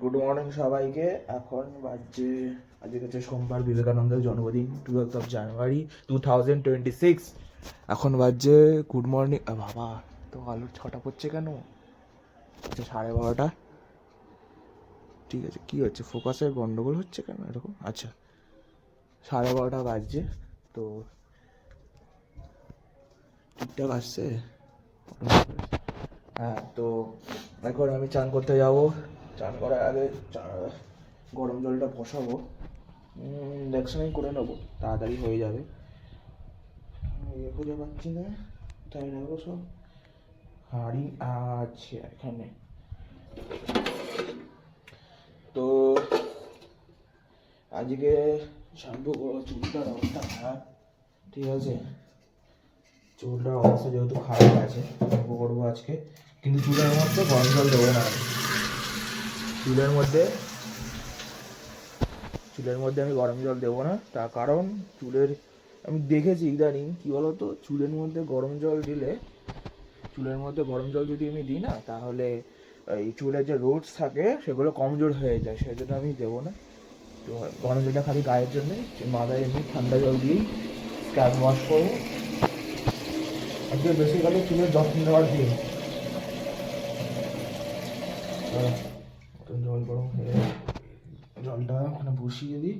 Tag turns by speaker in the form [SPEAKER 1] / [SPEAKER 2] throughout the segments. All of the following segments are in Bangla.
[SPEAKER 1] গুড মর্নিং সবাইকে। এখন বাজছে, আজকে হচ্ছে সোমবার, বিবেকানন্দের জন্মদিন, 12 জানুয়ারি 2026। এখন বাজছে গুড মর্নিং। বাবা, তো আলোর ছটা পড়ছে কেন? আচ্ছা, 12:30। ঠিক আছে, কী হচ্ছে, ফোকাসের গন্ডগোল হচ্ছে কেন এরকম? আচ্ছা, 12:30 বাজছে, তো ঠিকঠাক আসছে। হ্যাঁ, তো এখন আমি চান করতে যাব। চান করার আগে গরম জলটা বসাবো, ইন্ডাকশনেই করে নেবো, তাড়াতাড়ি হয়ে যাবে। খুঁজে পাচ্ছি না, তাই রাখবো সব। হাঁড়ি আছে এখানে। তো আজকে শ্যাম্পু করবো, চুলটার অবস্থা খারাপ। ঠিক আছে, চুলটার অবস্থা যেহেতু খারাপ আছে, শ্যাম্পু করবো আজকে, কিন্তু চুলের মধ্যে গরম জল দেবো না। চুলের মধ্যে চুলের মধ্যে আমি গরম জল দেবো না, তার কারণ চুলের, আমি দেখেছি ইদানিং কী বলতো, চুলের মধ্যে গরম জল যদি আমি দিই না, তাহলে এই চুলের যে রুটস থাকে সেগুলো কমজোর হয়ে যায়, সেই জন্য আমি দেবো না। তো গরম জলটা খালি গায়ের জন্যে, মাথায় এমনি ঠান্ডা জল দিয়েই স্ক্যাল্প ওয়াশ করবো। আজকে বেসিক্যালি চুলের যত্ন নেওয়ার দিন। জল গরম হয়ে জলটা ওখানে বসিয়ে দিই।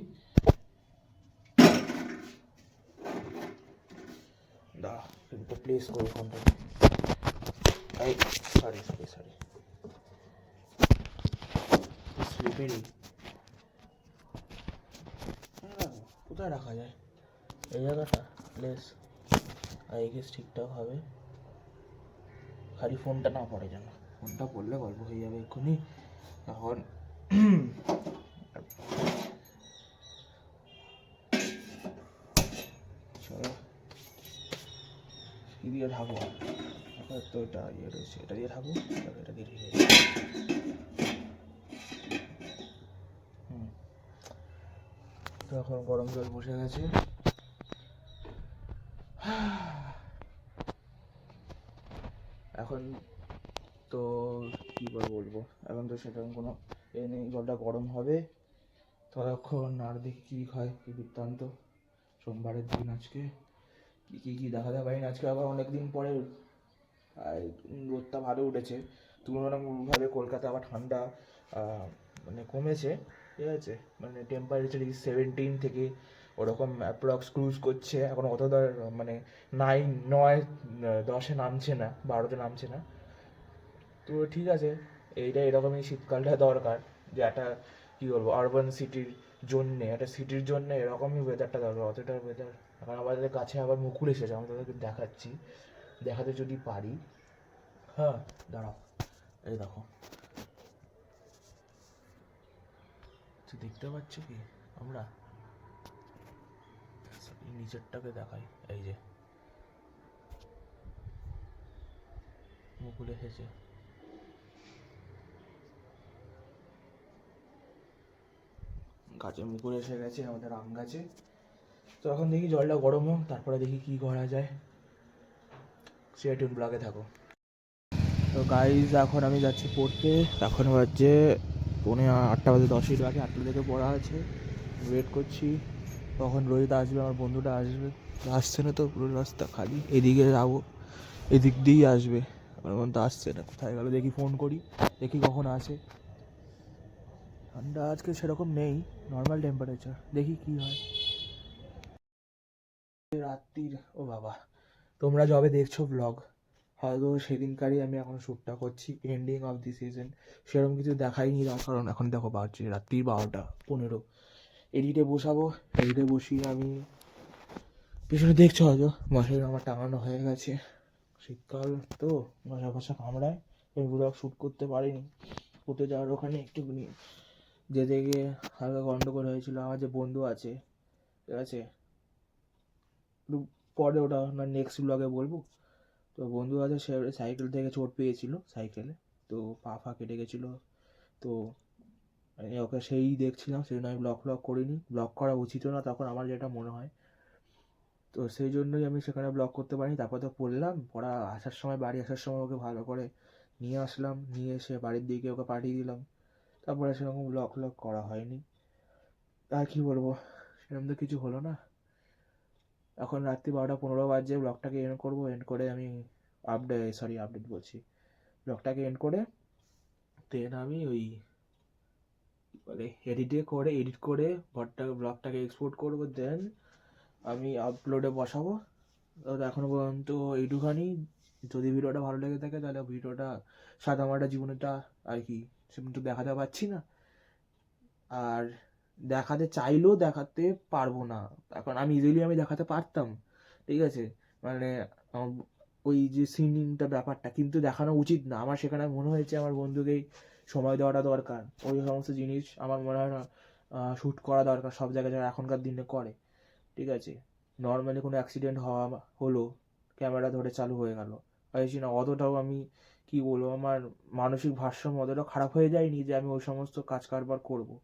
[SPEAKER 1] দাঁড়া, কিন্তু প্লেস করে ফোনটা, এই সরি সরি সরি, স্লিপেরই কোথায় রাখা যায় এই জায়গাটা? প্লেস আই গেস ঠিকঠাক হবে, খালি ফোনটা না পড়ে যেন। ফোনটা পড়লে গল্প হয়ে যাবে এক্ষুনি। এখন চলো, কি দিয়ে ঢাকবো? তো এটা ইয়ে রয়েছে, এটা দিয়ে ঢাকবো, এটা দিয়ে ঢেকে দেবো। তো এখন গরম জল বসে গেছে। এখন তো কী করে বলবো, এখন তো সেরকম কোনো এ নেই, জলটা গরম হবে ততক্ষণ আর দেখি কী হয়, কী বৃত্তান্ত। সোমবারের দিন আজকে, কী দেখাতে পারি না আজকে, আবার অনেক দিন পরে আর রোদটা ভালো উঠেছে তুলনামূলকভাবে। কলকাতা আবার ঠান্ডা মানে কমেছে, ঠিক আছে, মানে টেম্পারেচার 17 থেকে ওরকম অ্যাপ্রক্স ক্রুজ করছে এখন, অতটা মানে 9, 10-এ নামছে না, 12-তে নামছে না। তো ঠিক আছে, এইটা এরকমই শীতকালটা দরকার, যে একটা কী বলবো, আরবান সিটির জন্যে, একটা সিটির জন্যে এরকমই ওয়েদারটা দরকার। অতটা ওয়েদার, এখন আমাদের কাছে আবার মুকুল এসেছে, আমি তাদেরকে দেখাচ্ছি, দেখাতে যদি পারি। হ্যাঁ, দাঁড়াও, এই দেখো, দেখতে পাচ্ছ কি আমরা? নিচেরটাকে দেখাই, এই যে মুকুল এসেছে, গাছে মুকুল এসে গেছে আমাদের আম গাছে। তো এখন দেখি জলটা গরম হোক, তারপরে দেখি কি করা যায়। স্টে টিউন, ব্লগে থাকো। তো গাইজ, এখন আমি যাচ্ছি পড়তে। এখন বাজছে 8:30 বাজে, 10 বাজে, 8টা থেকে পড়া আছে, ওয়েট করছি কখন রোহিত আসবে, আমার বন্ধুটা আসবে। আসছে না তো, পুরো রাস্তা খালি, এদিকে যাবো, এদিক দিয়েই আসবে, আমার বন্ধু আসছে না, কোথায় গেলো দেখি, ফোন করি দেখি কখন আসে। ঠান্ডা আজকে সেরকম নেই, নর্মাল টেম্পারেচার, দেখি কি হয়। রাত্রির, ও বাবা, তোমরা যবে দেখছো ব্লগ, হয়তো সেদিনকারই আমি এখন শ্যুটটা করছি, এন্ডিং অফ দি সিজন, সেরকম কিছু দেখাইনি, তার কারণ এখন দেখো বাজছে রাত্রি 12:15। এডিটে বসাবো, এডিটে বসিয়ে আমি, পিছনে দেখছো হয়তো মশারি আমার টাঙানো হয়ে গেছে, শীতকাল তো মশা ফশা কামড়ায়, আমি ব্লগ শ্যুট করতে পারিনি। করতে যাওয়ার ওখানে একটুখানি যেতে গিয়ে হালকা গন্ডগোল হয়েছিল। আমার যে বন্ধু আছে, ঠিক আছে, একটু পরে ওটা না নেক্সট ব্লগে বলবো। তো বন্ধু আছে, সে সাইকেল থেকে চোট পেয়েছিল সাইকেলে, তো পা ফা কেটে গেছিলো। তো আমি ওকে সেই দেখছিলাম, সেই জন্য আমি ব্লগ ফ্লগ করিনি, ব্লগ করা উচিত না তখন, আমার যেটা মনে হয়। তো সেই জন্যই আমি সেখানে ব্লগ করতে পারিনি। তারপর তো পড়লাম, পড়া বাড়ি আসার সময় ওকে ভালো করে নিয়ে আসলাম, নিয়ে এসে বাড়ির দিকে ওকে পাঠিয়ে দিলাম। তারপরে সেরকম ব্লগ ফ্লগ করা হয়নি। আর কি বলবো, সেরকম তো কিছু হলো না। এখন রাত্রি 12:15 বাজে, ব্লগটাকে এন্ড করবো, এন্ড করে আমি আপডেট বলছি, ব্লগটাকে এন্ড করে দেন আমি ওই বলে এডিট করে ব্লগটাকে এক্সপোর্ট করবো, দেন আমি আপলোডে বসাবো। তো এখনো পর্যন্ত এইটুখানি। যদি ভিডিওটা ভালো লেগে থাকে তাহলে ভিডিওটা সাদামাটা জীবনটা আর কি সেরকম তো দেখাতে পারছি না, আর দেখাতে চাইলেও দেখাতে পারবো না। এখন আমি ইজিলি দেখাতে পারতাম, ঠিক আছে, মানে ওই যে সিনিংটা ব্যাপারটা কিন্তু দেখানো উচিত না আমার। সেখানে মনে হয়েছে আমার বন্ধুকেই সময় দেওয়াটা দরকার, ওই সমস্ত জিনিস আমার মনে হয় না শ্যুট করা দরকার সব জায়গায় যারা এখনকার দিনে করে, ঠিক আছে। নর্মালি কোনো অ্যাক্সিডেন্ট হলো, ক্যামেরা ধরে চালু হয়ে গেল, পাইছি না, অতটাও আমি কি বলবো, আমার মানসিক ভারসাম্য অতটা খারাপ হয়ে যায়নি যে আমি ওই সমস্ত কাজ কারবার করবো।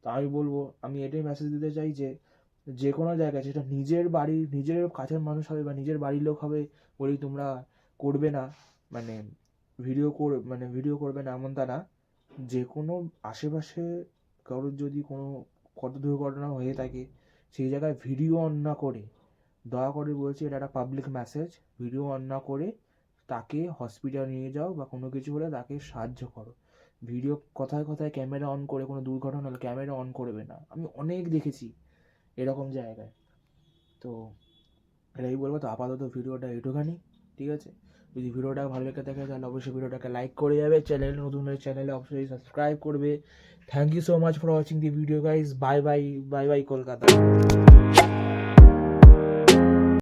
[SPEAKER 1] তো আমি বলবো, আমি এটাই মেসেজ দিতে চাই যে যে কোনো জায়গায়, সেটা নিজের বাড়ি, নিজের কাছের মানুষ হবে বা নিজের বাড়ির লোক হবে বলেই তোমরা করবে না, মানে ভিডিও করবে না এমনটা না। যে কোনো আশেপাশে কারোর যদি কোনো কত দুর্ঘটনা হয়ে থাকে সেই জায়গায় ভিডিও অন না করে, দয়া করে বলছি, এটা একটা পাবলিক মেসেজ, ভিডিও অন না করে তাকে হসপিটাল নিয়ে যাও বা কোনো কিছু হলে তাকে সাহায্য করো। ভিডিও কথায় কথায় ক্যামেরা অন করে কোনো দুর্ঘটনা হলে ক্যামেরা অন করবে না, আমি অনেক দেখেছি এরকম জায়গায়। তো এটাই বলবো। তো আপাতত ভিডিওটা এইটুখানি, ঠিক আছে। যদি ভিডিওটা ভালো লেগে থাকে তাহলে অবশ্যই ভিডিওটাকে লাইক করে যাবে, চ্যানেল নতুন হলে চ্যানেলে অবশ্যই সাবস্ক্রাইব করবে। Thank you so much for watching the video guys. Bye bye, bye bye Kolkata.